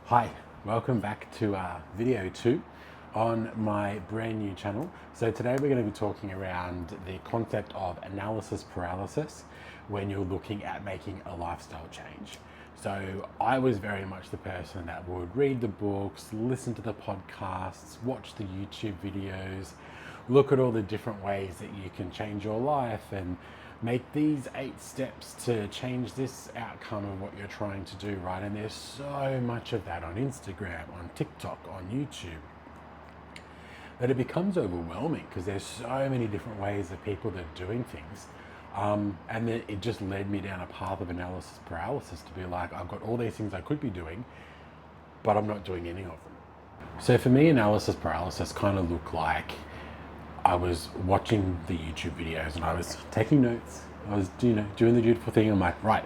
Hi, welcome back to video 2 on my brand new channel. So today we're going to be talking around the concept of analysis paralysis when you're looking at making a lifestyle change. So I was very much the person that would read the books, listen to the podcasts, watch the YouTube videos, look at all the different ways that you can change your life and make these 8 steps to change this outcome of what you're trying to do, right? And there's so much of that on Instagram, on TikTok, on YouTube, that it becomes overwhelming because there's so many different ways of people that are doing things. And then it just led me down a path of analysis paralysis to be like, I've got all these things I could be doing, but I'm not doing any of them. So for me, analysis paralysis kind of looked like I was watching the YouTube videos and I was taking notes. I was doing the beautiful thing. I'm like, right,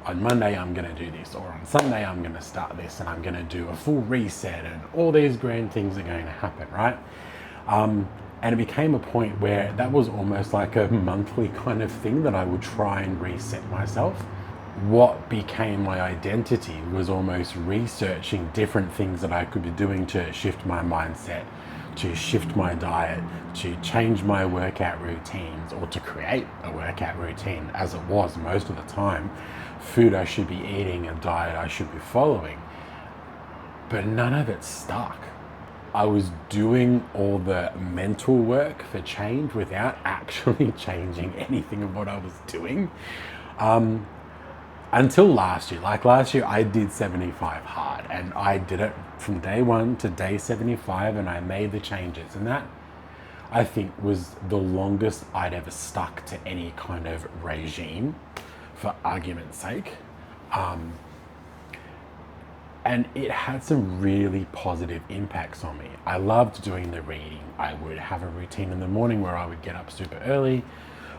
on Monday I'm going to do this, or on Sunday I'm going to start this, and I'm going to do a full reset, and all these grand things are going to happen, right? And it became a point where that was almost like a monthly kind of thing that I would try and reset myself. What became my identity was almost researching different things that I could be doing to shift my mindset, to shift my diet, to change my workout routines, or to create a workout routine as it was most of the time. Food I should be eating, a diet I should be following. But none of it stuck. I was doing all the mental work for change without actually changing anything of what I was doing. Until last year. Like last year I did 75 hard, and I did it from day 1 to day 75, and I made the changes, and that I think was the longest I'd ever stuck to any kind of regime, for argument's sake. And it had some really positive impacts on me. I loved doing the reading. I would have a routine in the morning where I would get up super early.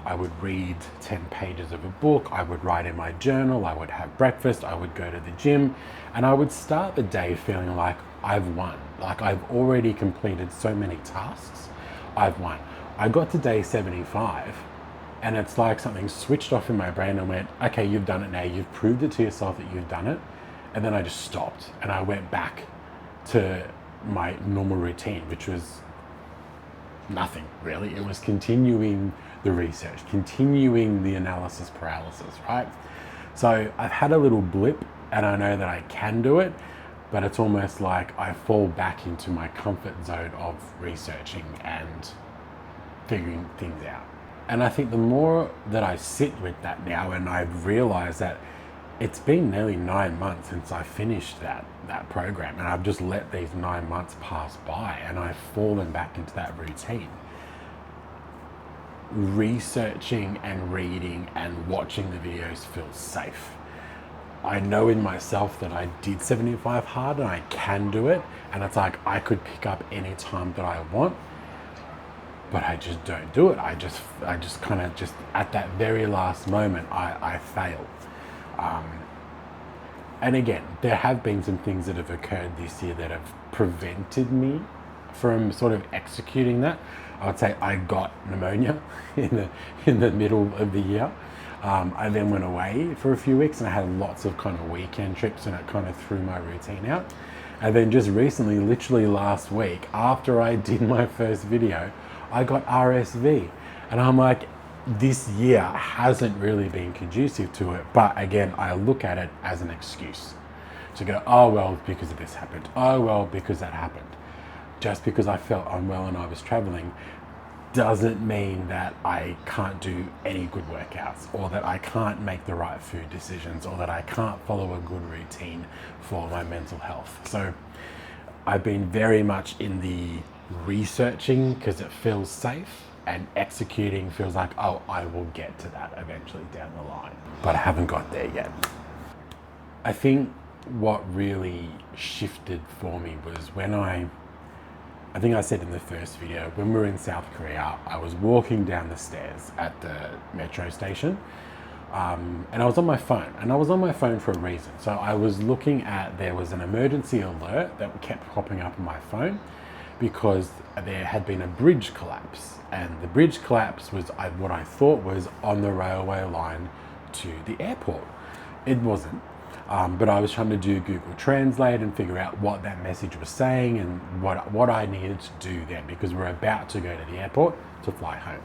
I would read 10 pages of a book. I would write in my journal. I would have breakfast. I would go to the gym, and I would start the day feeling like I've won. Like I've already completed so many tasks. I've won. I got to day 75, and it's like something switched off in my brain and went, okay, you've done it now. You've proved it to yourself that you've done it. And then I just stopped and I went back to my normal routine, which was nothing really. It was continuing the research, continuing the analysis paralysis, right? So I've had a little blip, and I know that I can do it, but it's almost like I fall back into my comfort zone of researching and figuring things out. And I think the more that I sit with that now, and I've realized that it's been nearly 9 months since I finished that program, and I've just let these 9 months pass by, and I've fallen back into that routine. Researching and reading and watching the videos feels safe. I know in myself that I did 75 hard and I can do it, and it's like I could pick up any time that I want, but I just don't do it. I just kind of just at that very last moment I fail. And again, there have been some things that have occurred this year that have prevented me from sort of executing that. I would say I got pneumonia in the middle of the year. I then went away for a few weeks, and I had lots of kind of weekend trips, and it kind of threw my routine out. And then just recently, literally last week, after I did my first video, I got RSV. And I'm like, this year hasn't really been conducive to it. But again, I look at it as an excuse to go, oh, well, because of this happened. Oh, well, because that happened. Just because I felt unwell and I was traveling doesn't mean that I can't do any good workouts, or that I can't make the right food decisions, or that I can't follow a good routine for my mental health. So I've been very much in the researching because it feels safe, and executing feels like, oh, I will get to that eventually down the line. But I haven't got there yet. I think what really shifted for me was when I think I said in the first video, when we were in South Korea, I was walking down the stairs at the metro station, and I was on my phone, and I was on my phone for a reason. So I was looking at, there was an emergency alert that kept popping up on my phone because there had been a bridge collapse, and the bridge collapse was what I thought was on the railway line to the airport. It wasn't. But I was trying to do Google Translate and figure out what that message was saying and what I needed to do then, because we're about to go to the airport to fly home.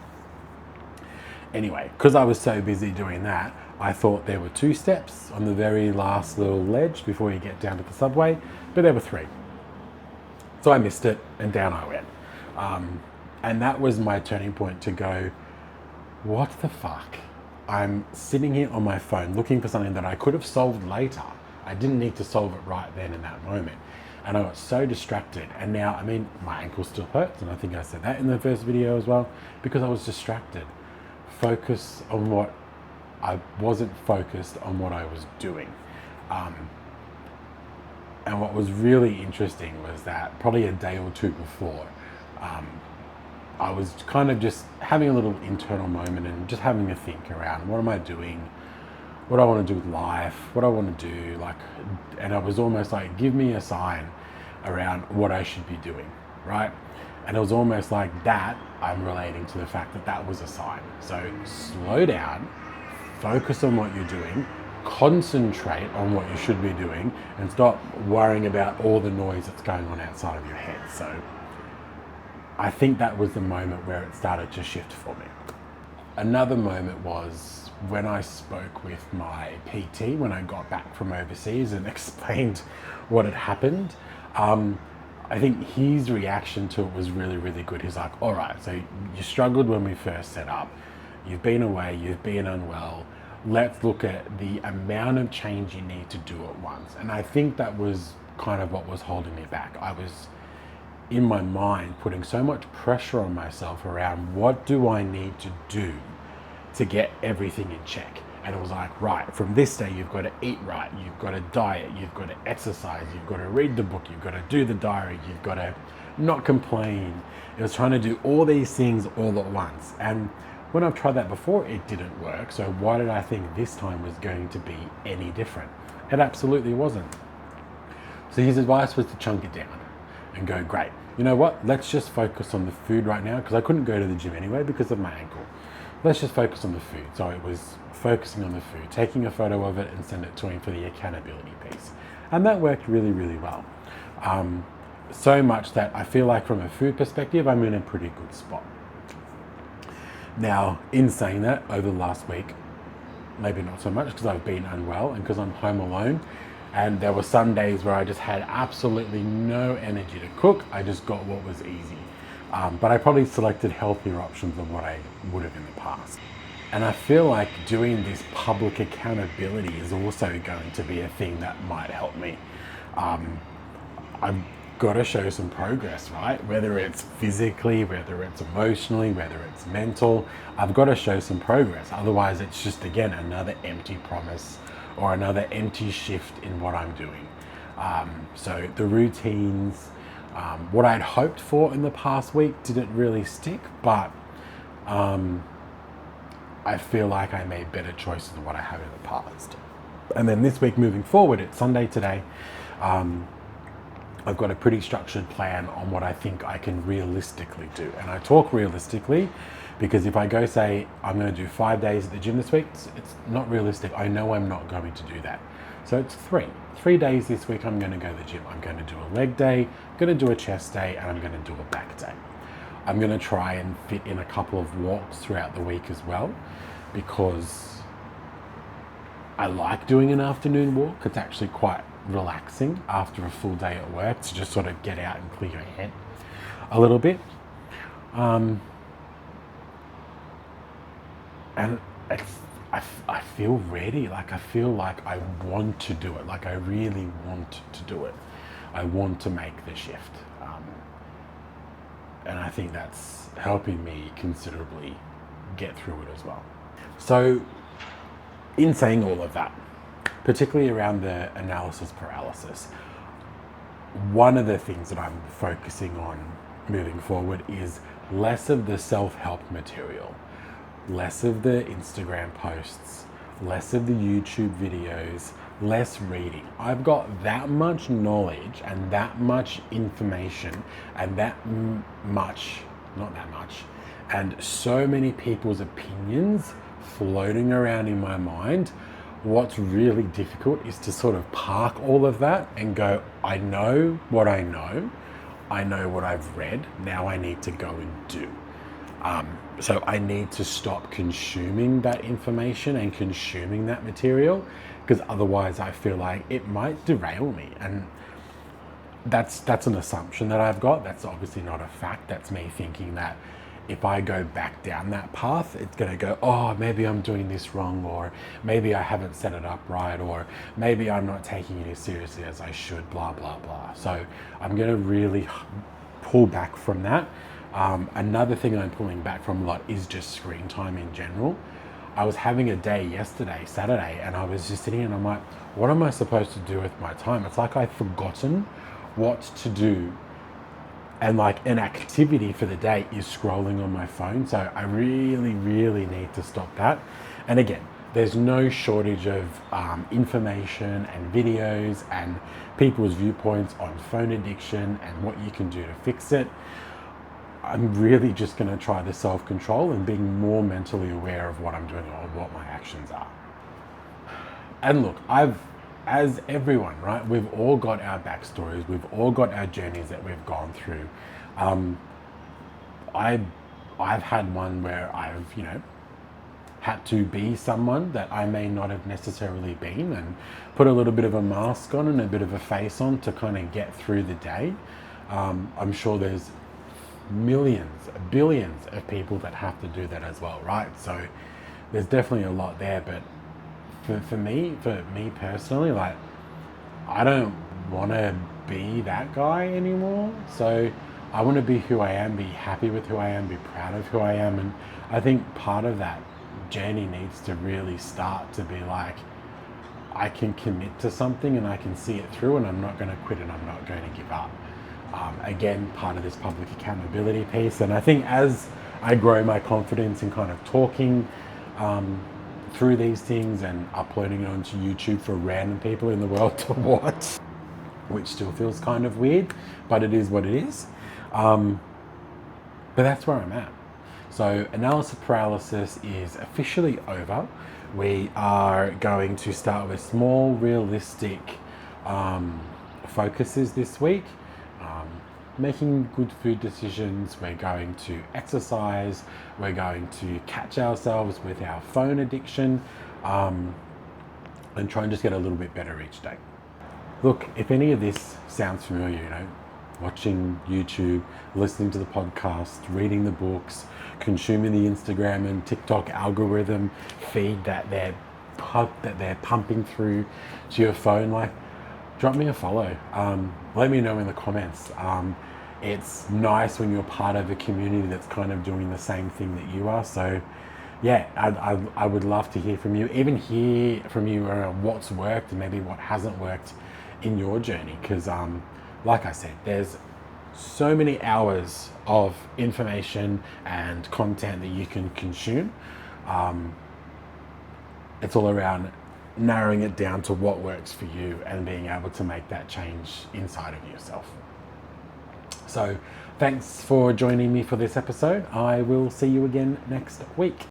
Anyway, because I was so busy doing that, I thought there were 2 steps on the very last little ledge before you get down to the subway, but there were 3. So I missed it and down I went. And that was my turning point to go, what the fuck? I'm sitting here on my phone looking for something that I could have solved later. I didn't need to solve it right then in that moment. And I got so distracted. And now, I mean, my ankle still hurts. And I think I said that in the first video as well, because I was distracted. Focus on what I wasn't focused on what I was doing. And what was really interesting was that probably a day or 2 before, I was kind of just having a little internal moment and just having a think around what am I doing, what I want to do with life, what I want to do, and I was almost like, give me a sign around what I should be doing, right? And it was almost like that I'm relating to the fact that that was a sign. So slow down, focus on what you're doing, concentrate on what you should be doing, and stop worrying about all the noise that's going on outside of your head. So I think that was the moment where it started to shift for me. Another moment was when I spoke with my PT when I got back from overseas and explained what had happened. I think his reaction to it was really, really good. He's like, all right, so you struggled when we first set up. You've been away, you've been unwell. Let's look at the amount of change you need to do at once. And I think that was kind of what was holding me back. I was, in my mind, putting so much pressure on myself around what do I need to do to get everything in check. And it was like, right, from this day, you've got to eat right, you've got to diet, you've got to exercise, you've got to read the book, you've got to do the diary, you've got to not complain. It was trying to do all these things all at once. And when I've tried that before, it didn't work. So why did I think this time was going to be any different? It absolutely wasn't. So his advice was to chunk it down and go, great, you know what? Let's just focus on the food right now, because I couldn't go to the gym anyway because of my ankle. Let's just focus on the food. So it was focusing on the food, taking a photo of it and send it to him for the accountability piece. And that worked really, really well. So much that I feel like from a food perspective, I'm in a pretty good spot. Now, in saying that, over the last week, maybe not so much because I've been unwell and because I'm home alone. And there were some days where I just had absolutely no energy to cook. I just got what was easy. But I probably selected healthier options than what I would have in the past. And I feel like doing this public accountability is also going to be a thing that might help me. I've got to show some progress, right? Whether it's physically, whether it's emotionally, whether it's mental, I've got to show some progress. Otherwise, it's just, again, another empty promise or another empty shift in what I'm doing. So the routines, what I'd hoped for in the past week didn't really stick, but I feel like I made better choices than what I have in the past. And then this week moving forward, it's Sunday today, I've got a pretty structured plan on what I think I can realistically do. And I talk realistically because if I go say, I'm going to do 5 days at the gym this week, it's not realistic. I know I'm not going to do that. So it's 3 days this week I'm going to go to the gym. I'm going to do a leg day, I'm going to do a chest day, and I'm going to do a back day. I'm going to try and fit in a couple of walks throughout the week as well, because I like doing an afternoon walk. It's actually quite relaxing after a full day at work to just sort of get out and clear your head a little bit. And I feel ready. Like I feel like I want to do it. Like I really want to do it. I want to make the shift. And I think that's helping me considerably get through it as well. So in saying all of that, particularly around the analysis paralysis, one of the things that I'm focusing on moving forward is less of the self-help material, less of the Instagram posts, less of the YouTube videos, less reading. I've got that much knowledge and that much information and and so many people's opinions floating around in my mind What's really difficult is to sort of park all of that and go, I know what I know what I've read, now I need to go and do. So I need to stop consuming that information and consuming that material, because otherwise I feel like it might derail me. And that's an assumption that I've got. That's obviously not a fact. That's me thinking that if I go back down that path, it's going to go, oh, maybe I'm doing this wrong, or maybe I haven't set it up right, or maybe I'm not taking it as seriously as I should, blah, blah, blah. So I'm going to really pull back from that. Another thing I'm pulling back from a lot is just screen time in general. I was having a day yesterday, Saturday, and I was just sitting and I'm like, what am I supposed to do with my time? It's like I've forgotten what to do. And like an activity for the day is scrolling on my phone. So I really, really need to stop that. And again, there's no shortage of information and videos and people's viewpoints on phone addiction and what you can do to fix it. I'm really just going to try the self-control and being more mentally aware of what I'm doing or what my actions are. And look, as everyone, right, we've all got our backstories, we've all got our journeys that we've gone through. I've had one where I've, had to be someone that I may not have necessarily been, and put a little bit of a mask on and a bit of a face on to kind of get through the day. I'm sure there's millions, billions of people that have to do that as well, right? So there's definitely a lot there, but for me personally, like, I don't want to be that guy anymore. So I want to be who I am, be happy with who I am, be proud of who I am. And I think part of that journey needs to really start to be like, I can commit to something and I can see it through, and I'm not going to quit and I'm not going to give up. Again, part of this public accountability piece. And I think as I grow my confidence in kind of talking through these things and uploading it onto YouTube for random people in the world to watch, which still feels kind of weird, but it is what it is. But that's where I'm at. So analysis paralysis is officially over. We are going to start with small, realistic focuses this week. Making good food decisions, we're going to exercise, we're going to catch ourselves with our phone addiction, and try and just get a little bit better each day. Look, if any of this sounds familiar, watching YouTube, listening to the podcast, reading the books, consuming the Instagram and TikTok algorithm feed that they're pumping through to your phone, like, drop me a follow. Let me know in the comments. It's nice when you're part of a community that's kind of doing the same thing that you are. So yeah, I would love to hear from you, even hear from you what's worked and maybe what hasn't worked in your journey. Because like I said, there's so many hours of information and content that you can consume. It's all around narrowing it down to what works for you and being able to make that change inside of yourself. So thanks for joining me for this episode. I will see you again next week.